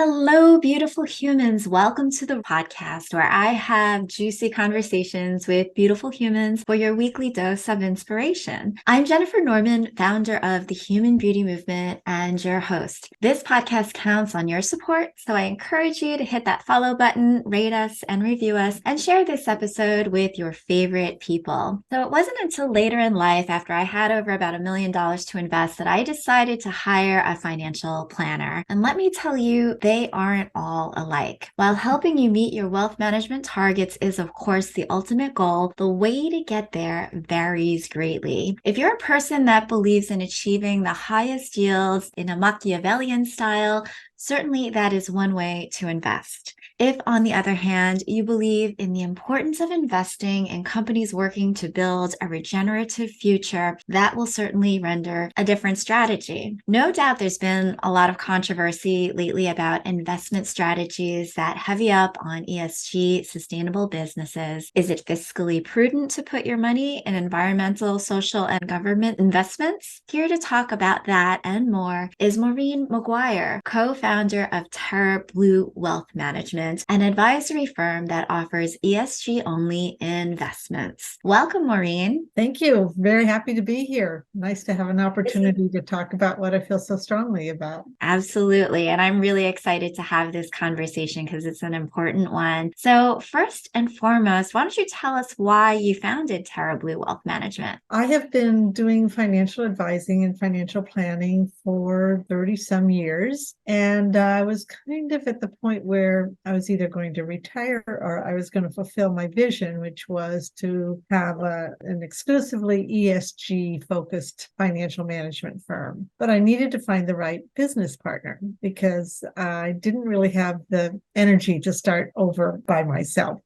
Hello, beautiful humans. Welcome to the podcast where I have juicy conversations with beautiful humans for your weekly dose of inspiration. I'm Jennifer Norman, founder of the Human Beauty Movement and your host. This podcast counts on your support, so I encourage you to hit that follow button, rate us and review us, and share this episode with your favorite people. So it wasn't until later in life, after I had over about $1 million to invest, that I decided to hire a financial planner. And let me tell you, they aren't all alike. While helping you meet your wealth management targets is, of course, the ultimate goal, the way to get there varies greatly. If you're a person that believes in achieving the highest yields in a Machiavellian style, certainly that is one way to invest. If, on the other hand, you believe in the importance of investing in companies working to build a regenerative future, that will certainly render a different strategy. No doubt there's been a lot of controversy lately about investment strategies that heavy up on ESG, sustainable businesses. Is it fiscally prudent to put your money in environmental, social, and government investments? Here to talk about that and more is Maureen Maguire, co-founder of Terra Blue Management, an advisory firm that offers ESG-only investments. Welcome, Maureen. Thank you. Very happy to be here. Nice to have an opportunity to talk about what I feel so strongly about. Absolutely. And I'm really excited to have this conversation because it's an important one. So first and foremost, why don't you tell us why you founded Terra Blue Wealth Management? I have been doing financial advising and financial planning for 30 some years. And I was kind of at the point where I was either going to retire or I was going to fulfill my vision, which was to have an exclusively ESG focused financial management firm. But I needed to find the right business partner because I didn't really have the energy to start over by myself.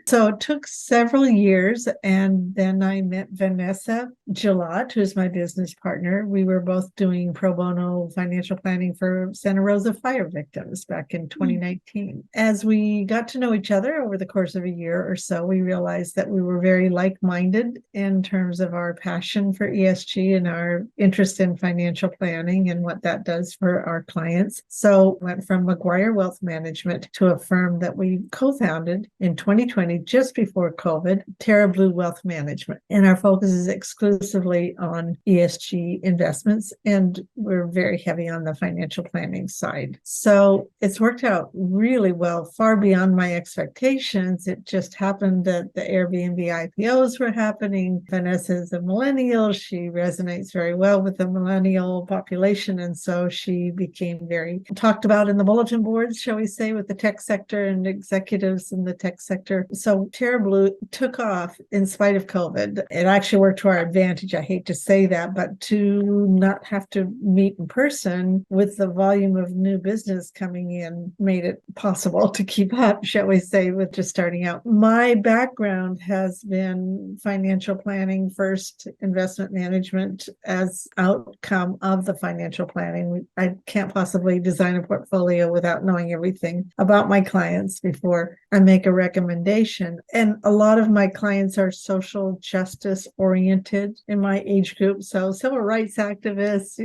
So it took several years, and then I met Vanessa Gillot, who's my business partner. We were both doing pro bono financial planning for Santa Rosa fire victims back in 2019. As we got to know each other over the course of a year or so, we realized that we were very like-minded in terms of our passion for ESG and our interest in financial planning and what that does for our clients. So went from Maguire Wealth Management to a firm that we co-founded in 2020, just before COVID, Terra Blue Wealth Management. And our focus is exclusively on ESG investments, and we're very heavy on the financial planning side. So it's worked out really well, far beyond my expectations. It just happened that the Airbnb IPOs were happening. Vanessa is a millennial. She resonates very well with the millennial population. And so she became very talked about in the bulletin boards, shall we say, with the tech sector and executives in the tech sector. So Terra Blue took off in spite of COVID. It actually worked to our advantage. I hate to say that, but to not have to meet in person with the volume of new business coming in made it possible to keep up, shall we say, with just starting out. My background has been financial planning first, investment management as outcome of the financial planning. I can't possibly design a portfolio without knowing everything about my clients before I make a recommendation. And a lot of my clients are social justice oriented in my age group. So civil rights activists,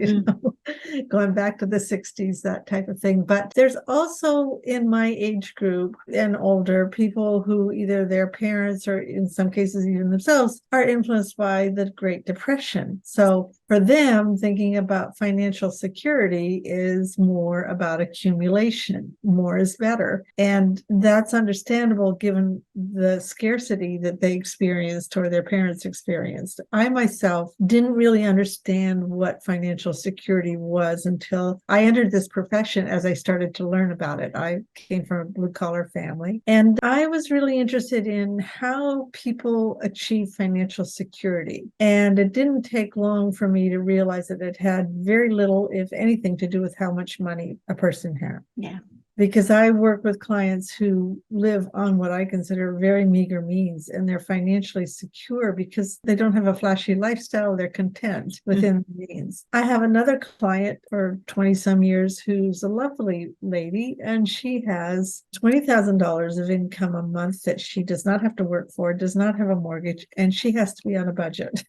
going back to the 60s, that type of thing. But there's also in my age group and older people who either their parents or in some cases even themselves are influenced by the Great Depression. So for them, thinking about financial security is more about accumulation. More is better. And that's understandable given the scarcity that they experienced or their parents experienced. I myself didn't really understand what financial security was until I entered this profession as I started to learn about it. I came from a blue-collar family, and I was really interested in how people achieve financial security. And it didn't take long for me to realize that it had very little, if anything, to do with how much money a person had. Yeah. Because I work with clients who live on what I consider very meager means, and they're financially secure because they don't have a flashy lifestyle. They're content within the means. I have another client for 20 some years who's a lovely lady, and she has $20,000 of income a month that she does not have to work for, does not have a mortgage, and she has to be on a budget.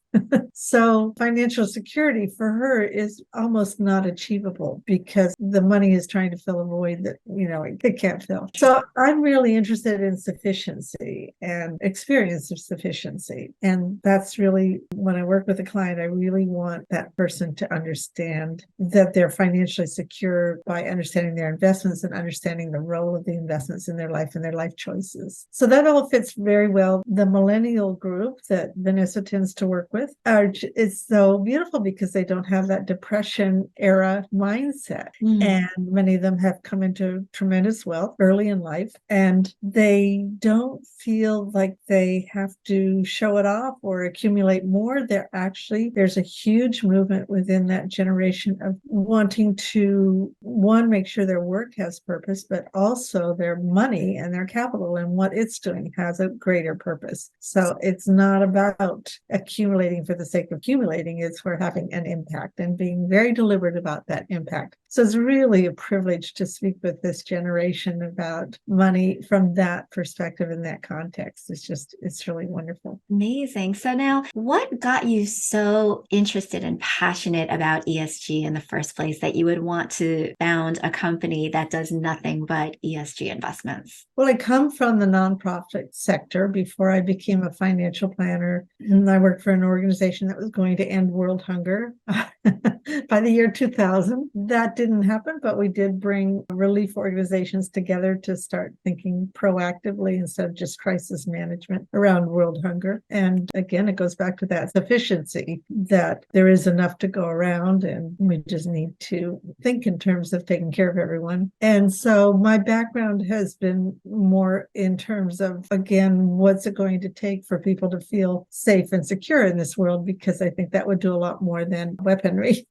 So financial security for her is almost not achievable because the money is trying to fill a void that they can't fill. So I'm really interested in sufficiency and experience of sufficiency. And that's really when I work with a client, I really want that person to understand that they're financially secure by understanding their investments and understanding the role of the investments in their life and their life choices. So that all fits very well. The millennial group that Vanessa tends to work with is so beautiful because they don't have that depression era mindset. And many of them have come into tremendous wealth early in life, and they don't feel like they have to show it off or accumulate more. There's a huge movement within that generation of wanting to, one, make sure their work has purpose, but also their money and their capital and what it's doing has a greater purpose. So it's not about accumulating for the sake of accumulating, it's for having an impact and being very deliberate about that impact. So it's really a privilege to speak with this generation about money from that perspective in that context. It's really wonderful. Amazing. So now, what got you so interested and passionate about ESG in the first place that you would want to found a company that does nothing but ESG investments? Well, I come from the nonprofit sector before I became a financial planner. And I worked for an organization that was going to end world hunger by the year 2000. That didn't happen, but we did bring relief organizations together to start thinking proactively instead of just crisis management around world hunger. And again, it goes back to that sufficiency, that there is enough to go around and we just need to think in terms of taking care of everyone. And so my background has been more in terms of, again, what's it going to take for people to feel safe and secure in this world? Because I think that would do a lot more than weaponry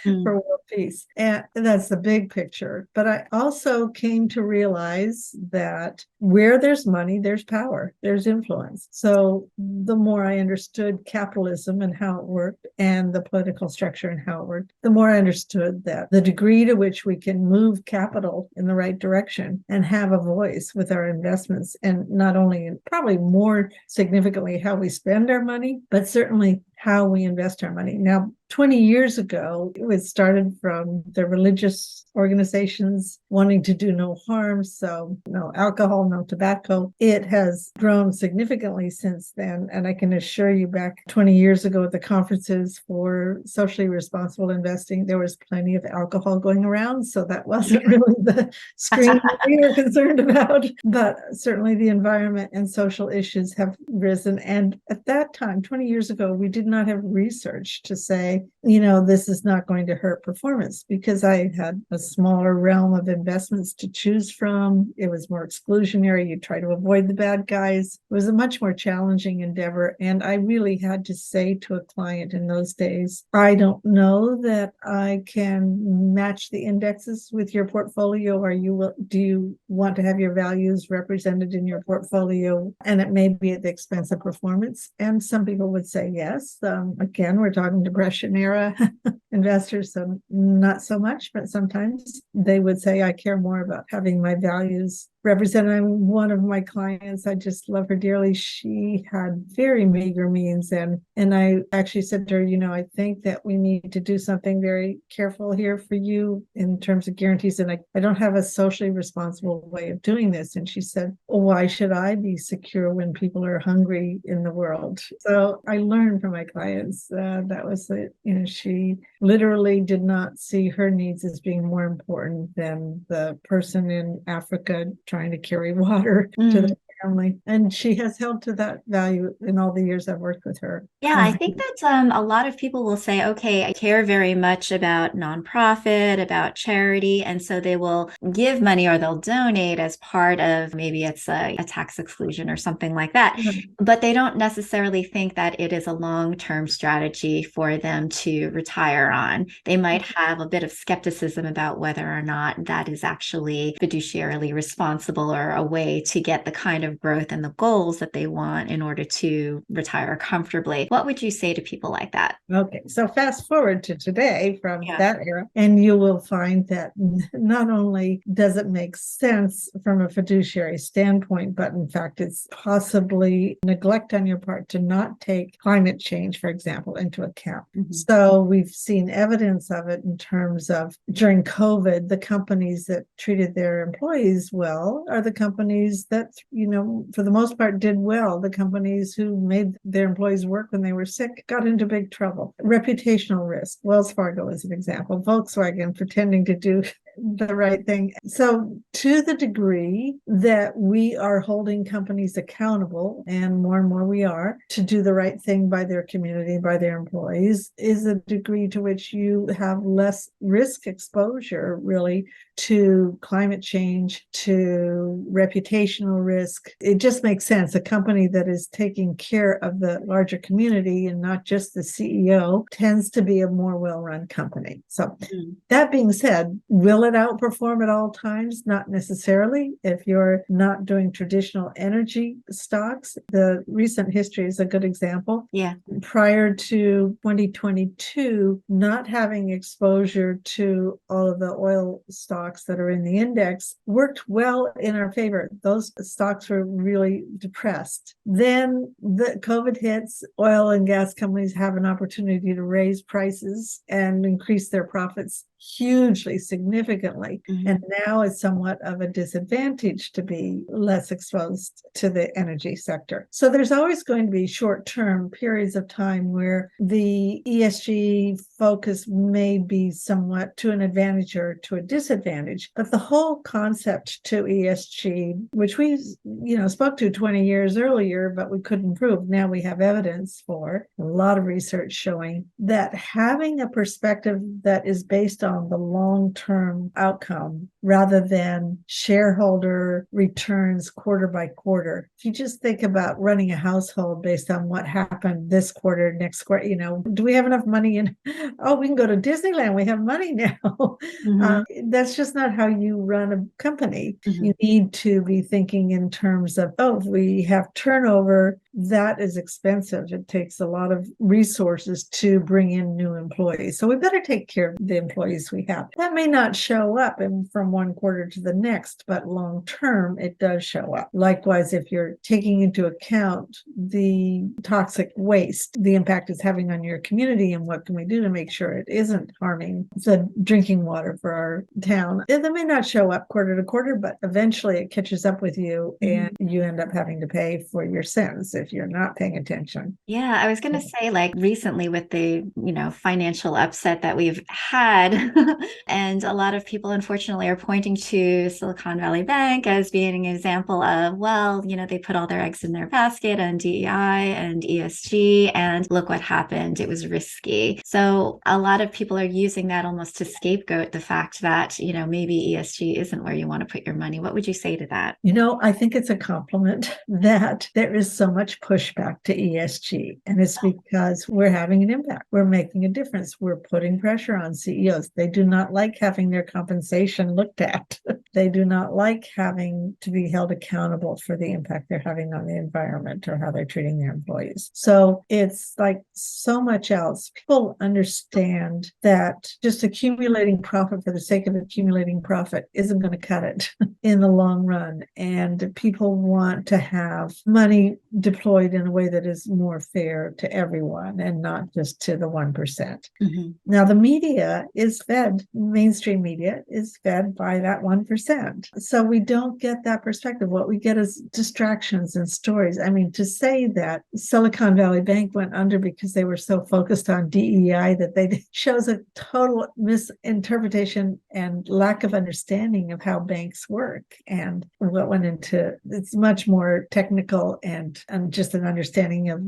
for world peace. And that's the big picture. But I also came to realize that where there's money, there's power, there's influence. So the more I understood capitalism and how it worked and the political structure and how it worked, the more I understood that the degree to which we can move capital in the right direction and have a voice with our investments, and not only, and probably more significantly, how we spend our money, but certainly how we invest our money. Now, 20 years ago, it started from the religious organizations wanting to do no harm. So no alcohol, no tobacco. It has grown significantly since then. And I can assure you back 20 years ago at the conferences for socially responsible investing, there was plenty of alcohol going around. So that wasn't really the screen we were concerned about. But certainly the environment and social issues have risen. And at that time, 20 years ago, we did not have research to say, this is not going to hurt performance, because I had a smaller realm of investments to choose from. It was more exclusionary. You try to avoid the bad guys. It was a much more challenging endeavor. And I really had to say to a client in those days, I don't know that I can match the indexes with your portfolio, or do you want to have your values represented in your portfolio? And it may be at the expense of performance. And some people would say yes. Again, we're talking depression era investors, so not so much, but sometimes they would say, I care more about having my values represented. One of my clients, I just love her dearly. She had very meager means, and I actually said to her, I think that we need to do something very careful here for you in terms of guarantees, and I don't have a socially responsible way of doing this. And she said, why should I be secure when people are hungry in the world? So I learned from my clients that was it. She literally did not see her needs as being more important than the person in Africa trying to carry water to the family. And she has held to that value in all the years I've worked with her. Yeah, I think that a lot of people will say, okay, I care very much about nonprofit, about charity. And so they will give money or they'll donate as part of, maybe it's a tax exclusion or something like that. But they don't necessarily think that it is a long-term strategy for them to retire on. They might have a bit of skepticism about whether or not that is actually fiduciarily responsible or a way to get the kind of of growth and the goals that they want in order to retire comfortably. What would you say to people like that? Okay, so fast forward to today from Yeah. that era, and you will find that not only does it make sense from a fiduciary standpoint, but in fact, it's possibly neglect on your part to not take climate change, for example, into account. Mm-hmm. So we've seen evidence of it in terms of during COVID, the companies that treated their employees well are the companies that, for the most part did well. The companies who made their employees work when they were sick got into big trouble. Reputational risk. Wells Fargo is an example. Volkswagen pretending to do the right thing. So to the degree that we are holding companies accountable, and more we are, to do the right thing by their community, by their employees, is a degree to which you have less risk exposure, really, to climate change, to reputational risk. It just makes sense. A company that is taking care of the larger community and not just the CEO tends to be a more well-run company. So that being said, will it outperform at all times? Not necessarily. If you're not doing traditional energy stocks, the recent history is a good example. Yeah. Prior to 2022, not having exposure to all of the oil stocks that are in the index worked well in our favor. Those stocks were really depressed. Then the COVID hits, oil and gas companies have an opportunity to raise prices and increase their profits hugely, significantly. Mm-hmm. And now it's somewhat of a disadvantage to be less exposed to the energy sector. So there's always going to be short-term periods of time where the ESG focus may be somewhat to an advantage or to a disadvantage. But the whole concept to ESG, which we, spoke to 20 years earlier, but we couldn't prove. Now we have evidence for a lot of research showing that having a perspective that is based on the long-term outcome rather than shareholder returns quarter by quarter. If you just think about running a household based on what happened this quarter, next quarter, do we have enough money in? Oh, we can go to Disneyland. We have money now. Mm-hmm. That's just not how you run a company. Mm-hmm. You need to be thinking in terms of, if we have turnover, that is expensive. It takes a lot of resources to bring in new employees. So we better take care of the employees we have. That may not show up from one quarter to the next, but long term, it does show up. Likewise, if you're taking into account the toxic waste, the impact it's having on your community, and what can we do to make sure it isn't harming the drinking water for our town. That may not show up quarter to quarter, but eventually it catches up with you, and you end up having to pay for your sins if you're not paying attention. Yeah, I was going to say, like, recently with the, financial upset that we've had, and a lot of people, unfortunately, are pointing to Silicon Valley Bank as being an example of, they put all their eggs in their basket on DEI and ESG, and look what happened. It was risky. So a lot of people are using that almost to scapegoat the fact that, maybe ESG isn't where you want to put your money. What would you say to that? I think it's a compliment that there is so much pushback to ESG, and it's because we're having an impact. We're making a difference. We're putting pressure on CEOs. They do not like having their compensation looked at. They do not like having to be held accountable for the impact they're having on the environment or how they're treating their employees. So it's like so much else. People understand that just accumulating profit for the sake of accumulating profit isn't going to cut it in the long run. And people want to have money deployed in a way that is more fair to everyone and not just to the 1%. Mm-hmm. Now, the media is fed, mainstream media is fed by that 1%. So we don't get that perspective. What we get is distractions and stories. I mean, to say that Silicon Valley Bank went under because they were so focused on DEI that they shows a total misinterpretation and lack of understanding of how banks work and what went into it's much more technical and just an understanding of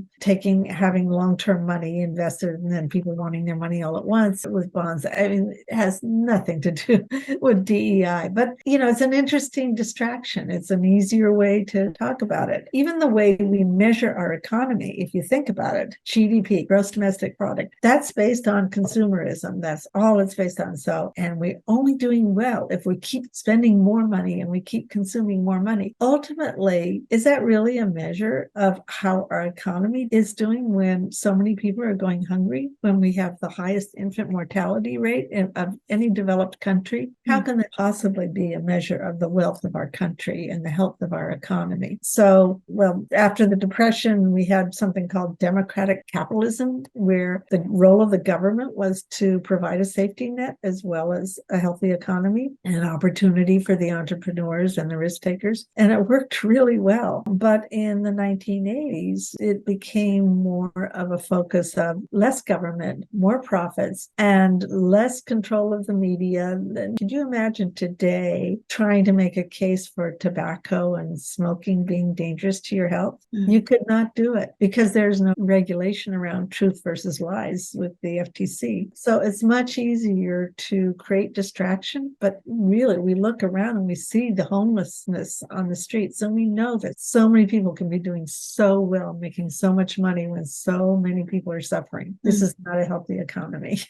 having long-term money invested and then people wanting their money all at once with bonds. I mean, it has nothing to do with DEI, but it's an interesting distraction. It's an easier way to talk about it. Even the way we measure our economy, if you think about it, GDP, gross domestic product, that's based on consumerism. That's all it's based on. So, and we're only doing well if we keep spending more money and we keep consuming more money. Ultimately, is that really a measure of how our economy is doing when so many people are going hungry, when we have the highest infant mortality rate of any developed country? How can that possibly be a measure of the wealth of our country and the health of our economy? So, well, after the Depression, we had something called democratic capitalism, where the role of the government was to provide a safety net as well as a healthy economy and opportunity for the entrepreneurs and the risk takers. And it worked really well. But in the 1980s, it became more of a focus of less government, more profits, and less control of the media. Could you imagine today trying to make a case for tobacco and smoking being dangerous to your health? You could not do it because there's no regulation around truth versus lies with the FTC. So it's much easier to create distraction. But really, we look around and we see the homelessness on the streets. So we know that so many people can be doing so well, making so much money when so many people are suffering. This is not a healthy economy.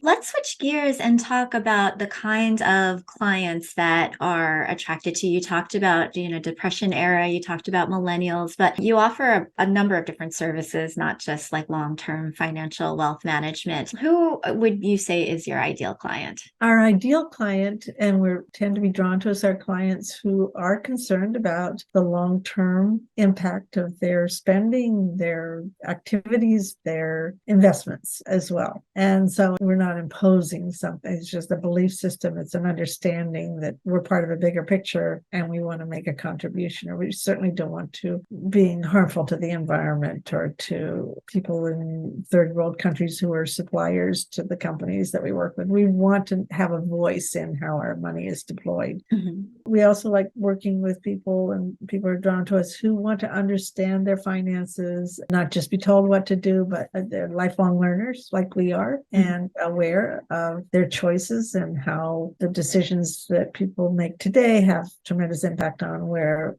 Let's switch gears and talk about the kind of clients that are attracted to you. You talked about, Depression era, you talked about millennials, but you offer a number of different services, not just like long-term financial wealth management. Who would you say is your ideal client? Our ideal client, and we tend to be drawn to us, are clients who are concerned about the long-term impact of their spending, their activities, their investments as well. And so we're not imposing something. It's just a belief system. It's an understanding that we're part of a bigger picture and we want to make a contribution, or we certainly don't want to being harmful to the environment or to people in third world countries who are suppliers to the companies that we work with. We want to have a voice in how our money is deployed. We also like working with people, and people are drawn to us who want to understand their finances, not just be told what to do, but they're lifelong learners like we are, and aware of their choices and how the decisions that people make today have tremendous impact on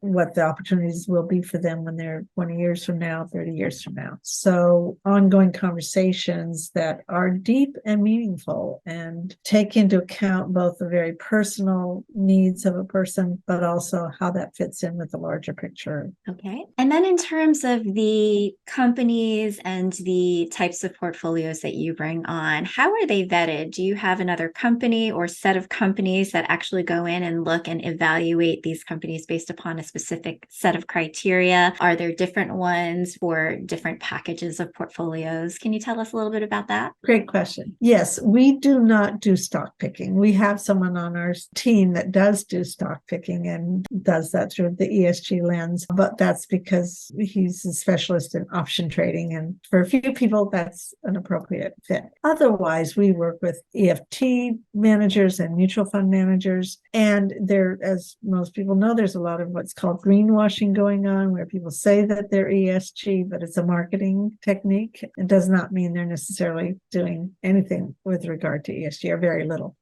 what the opportunities will be for them when they're 20 years from now, 30 years from now. So ongoing conversations that are deep and meaningful and take into account both the very personal needs of a person, but also how that fits in with the larger picture. Okay. And then in terms of the companies and the types of portfolios that you bring on, how are they vetted? Do you have another company or set of companies that actually go in and look and evaluate these companies based upon a specific set of criteria? Are there different ones for different packages of portfolios? Can you tell us a little bit about that? Great question. Yes, we do not do stock picking. We have someone on our team that does do stock picking and does that through the ESG lens, but that's because he's a specialist in option trading. And for a few people, that's an appropriate fit. Otherwise, we work with EFT managers and mutual fund managers. And there, as most people know, there's a lot of what's called greenwashing going on, where people say that they're ESG, but it's a marketing technique. It does not mean they're necessarily doing anything with regard to ESG, or very little.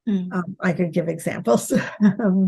I could give examples.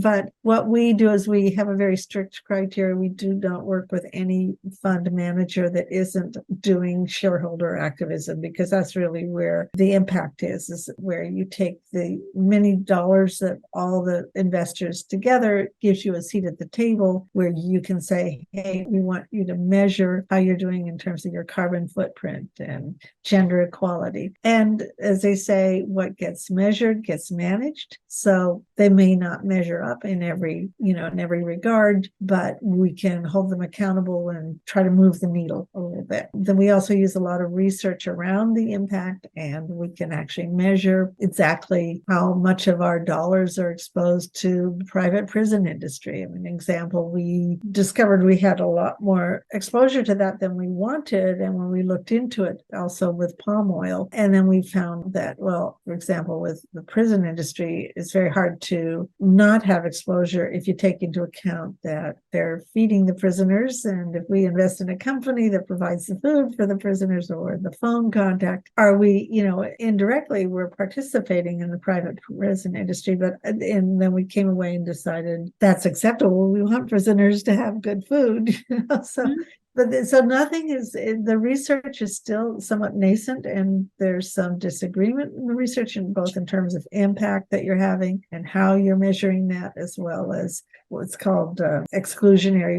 But what we do is we have a very strict criteria. We do not work with any fund manager that isn't doing shareholder activism, because that's really where the impact is where you take the many dollars that all the investors together, it gives you a seat at the table where you can say, hey, we want you to measure how you're doing in terms of your carbon footprint and gender equality. And as they say, what gets measured gets managed. So they may not measure up in every regard, but we can hold them accountable and try to move the needle a little bit. Then we also use a lot of research around the impact, and we can actually measure exactly how much of our dollars are exposed to the private prison industry. I mean, an example, we discovered we had a lot more exposure to that than we wanted. And when we looked into it also with palm oil, and then we found that, well, for example, with the prison industry, it's very hard to not have exposure if you take into account that they're feeding the prisoners. And if we invest in a company that provides the food for the prisoners or the phone contact, are we, indirectly, we're participating in the private prison industry. And then we came away and decided that's acceptable. We want prisoners to have good food. So nothing is, the research is still somewhat nascent, and there's some disagreement in the research, both in terms of impact that you're having and how you're measuring that, as well as what's called exclusionary,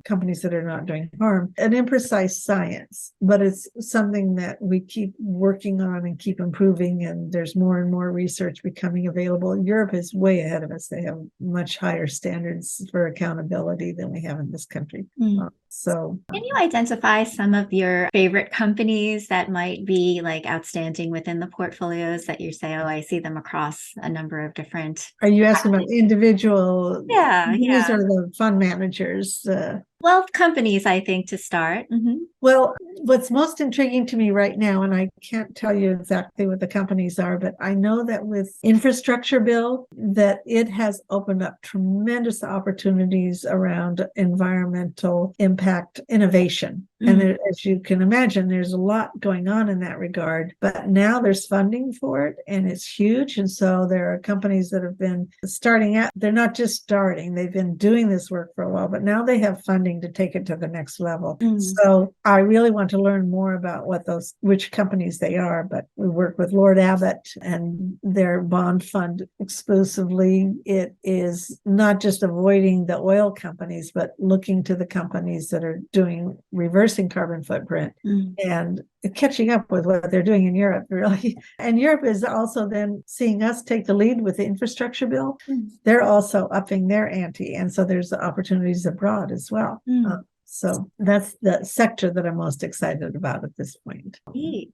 companies that are not doing harm. An imprecise science, but it's something that we keep working on and keep improving, and there's more and more research becoming available. Europe is way ahead of us. They have much higher standards for accountability than we have in this country. Can you identify some of your favorite companies that might be like outstanding within the portfolios that you say, oh, I see them across a number of different? Are you asking about individual? Yeah. These are the fund managers. Well, companies, I think, to start. Well, what's most intriguing to me right now, and I can't tell you exactly what the companies are, but I know that with infrastructure bill, that it has opened up tremendous opportunities around environmental impact innovation. And as you can imagine, there's a lot going on in that regard, but now there's funding for it, and it's huge. And so there are companies that have been starting out. They're not just starting, they've been doing this work for a while, but now they have funding to take it to the next level. So I really want to learn more about which companies they are, but we work with Lord Abbott and their bond fund exclusively. It is not just avoiding the oil companies, but looking to the companies that are doing reversing carbon footprint and catching up with what they're doing in Europe, really. And Europe is also then seeing us take the lead with the infrastructure bill. They're also upping their ante. And so there's opportunities abroad as well. So that's the sector that I'm most excited about at this point. Neat.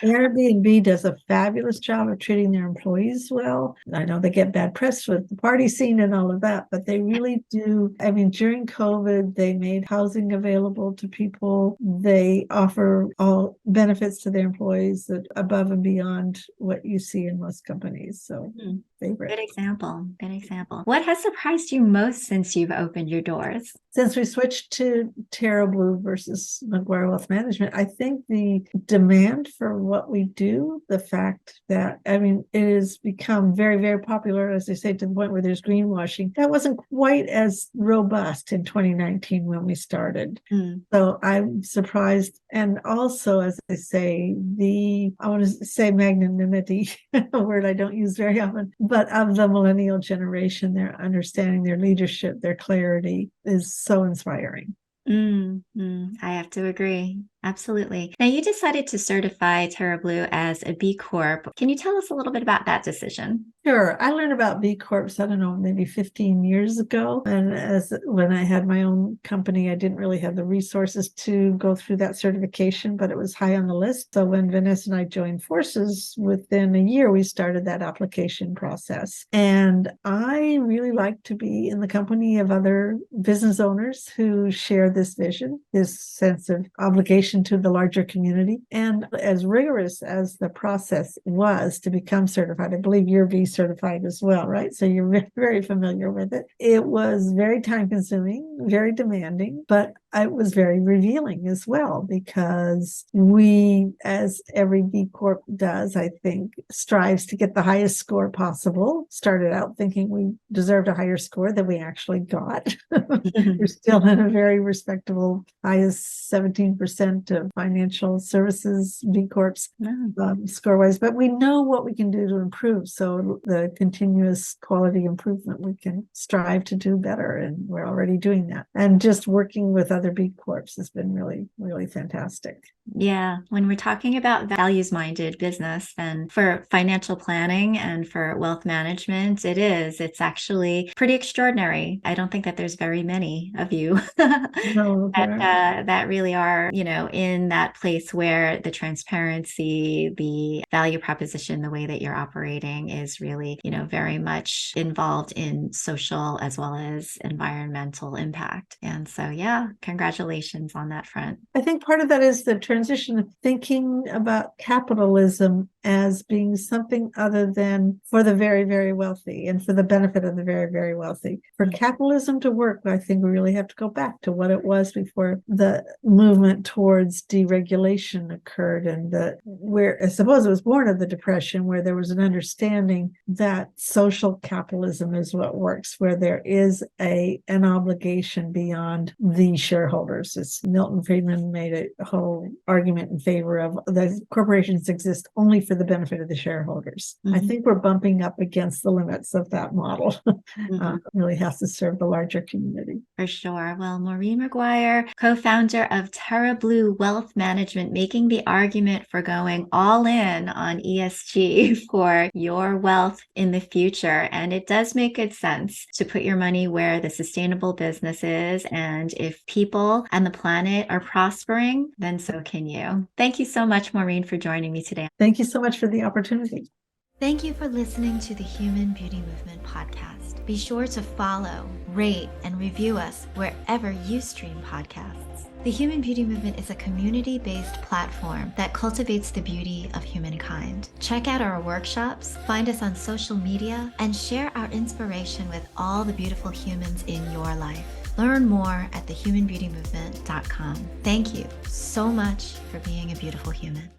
Airbnb does a fabulous job of treating their employees well. I know they get bad press with the party scene and all of that, but they really do. I mean, during COVID, they made housing available to people. They offer all benefits to their employees that above and beyond what you see in most companies. So favorite. Good example. What has surprised you most since you've opened your doors? Since we switched to Terra Blue versus Maguire Wealth Management, I think the demand for what we do, the fact that, it has become very, very popular, as I say, to the point where there's greenwashing. That wasn't quite as robust in 2019 when we started. So I'm surprised. And also, as I say, I want to say magnanimity, a word I don't use very often, but of the millennial generation, their understanding, their leadership, their clarity is so inspiring. I have to agree. Absolutely. Now, you decided to certify Terra Blue as a B Corp. Can you tell us a little bit about that decision? Sure. I learned about B Corps, I don't know, maybe 15 years ago. And when I had my own company, I didn't really have the resources to go through that certification, but it was high on the list. So when Vanessa and I joined forces, within a year, we started that application process. And I really like to be in the company of other business owners who share this vision, this sense of obligation to the larger community. And as rigorous as the process was to become certified, I believe you're B certified as well, right? So you're very, very familiar with it. It was very time consuming, very demanding, but it was very revealing as well, because we, as every B Corp does, I think, strives to get the highest score possible. Started out thinking we deserved a higher score than we actually got. We're still in a very respectable, highest 17% of financial services B Corps score-wise, but we know what we can do to improve. So the continuous quality improvement, we can strive to do better, and we're already doing that. And just working with other B Corps has been really, really fantastic. Yeah. When we're talking about values-minded business, then for financial planning and for wealth management, it's actually pretty extraordinary. I don't think that there's very many of you that really are, in that place where the transparency, the value proposition, the way that you're operating is really, very much involved in social as well as environmental impact. And so, yeah, congratulations on that front. I think part of that is the transition of thinking about capitalism as being something other than for the very, very wealthy and for the benefit of the very, very wealthy. For capitalism to work, I think we really have to go back to what it was before the movement towards deregulation occurred, and where I suppose it was born of the Depression, where there was an understanding that social capitalism is what works, where there is an obligation beyond the shareholders. It's Milton Friedman made a whole argument in favor of the corporations exist only for the benefit of the shareholders. I think we're bumping up against the limits of that model. Really has to serve the larger community. For sure. Well, Maureen Maguire, co-founder of Terra Blue Wealth Management, making the argument for going all in on ESG for your wealth in the future. And it does make good sense to put your money where the sustainable business is. And if people and the planet are prospering, then so can you. Thank you so much, Maureen, for joining me today. Thank you so much for the opportunity. Thank you for listening to the Human Beauty Movement podcast. Be sure to follow, rate, and review us wherever you stream podcasts. The Human Beauty Movement is a community-based platform that cultivates the beauty of humankind. Check out our workshops, find us on social media, and share our inspiration with all the beautiful humans in your life. Learn more at thehumanbeautymovement.com. Thank you so much for being a beautiful human.